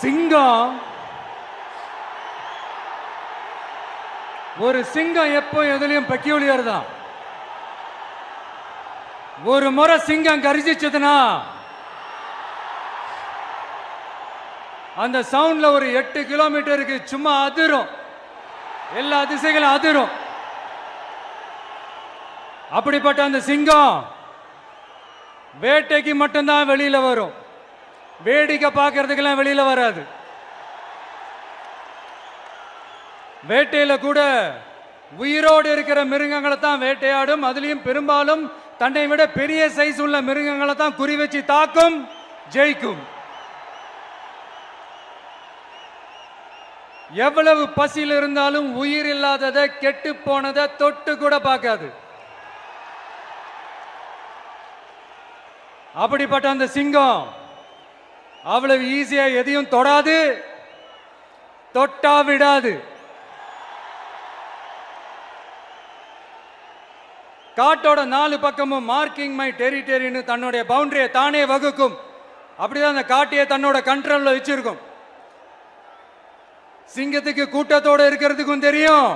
சிங்கம் ஒரு சிங்கம் எப்போ எதுலயும் பெக்யூலியர் தான். ஒரு முறை சிங்கம் கர்ஜிச்சதுன்னா அந்த சவுண்ட்ல ஒரு 8 கிலோமீட்டருக்கு சும்மா அதிரும், எல்லா திசைகளும் அதிரும். அப்படிப்பட்ட அந்த சிங்கம் வேட்டைக்கு மட்டும்தான் வெளியில வரும், வேடிக்கை பார்க்கறதுக்கெல்லாம் வெளியில வராது. வேட்டையில கூட உயிரோடு இருக்கிற மிருகங்களை தான் வேட்டையாடும். அதுலயும் பெரும்பாலும் தன்னை விட பெரிய சைஸ் உள்ள மிருகங்களை தான் குறி வச்சு தாக்கும், ஜெயிக்கும். எவ்வளவு பசியில் இருந்தாலும் உயிர் இல்லாததை, கெட்டு போனதை தொட்டு கூட பார்க்காது. அப்படிப்பட்ட அந்த சிங்கம் அவ்வளவு ஈஸியா எதையும் தொடாது, தொட்டா விடாது. காட்டோட 4 பக்கமும் மார்க்கிங் மை டெரிட்டரின்னு தன்னுடைய பவுண்டரியை தானே வகுக்கும். அப்படிதான் அந்த காட்டையே தன்னோட கண்ட்ரோல்ல வச்சிருக்கும். சிங்கத்துக்கு கூட்டத்தோட இருக்கிறதுக்கும் தெரியும்,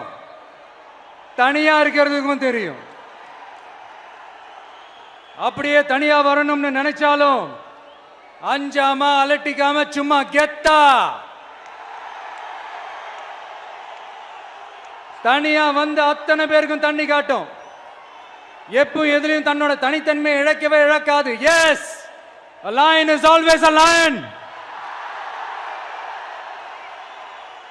தனியா இருக்கிறதுக்கும் தெரியும். அப்படியே தனியா வரணும்னு நினைச்சாலும் அஞ்சாம அலட்டிக்காம சும்மா கெத்தா தனியா வந்து அத்தனை பேருக்கும் தண்ணி காட்டும். எப்போ எதிலையும் தன்னோட தனித்தன்மையை இழக்கவே இழக்காது. Yes, a lion is always a lion.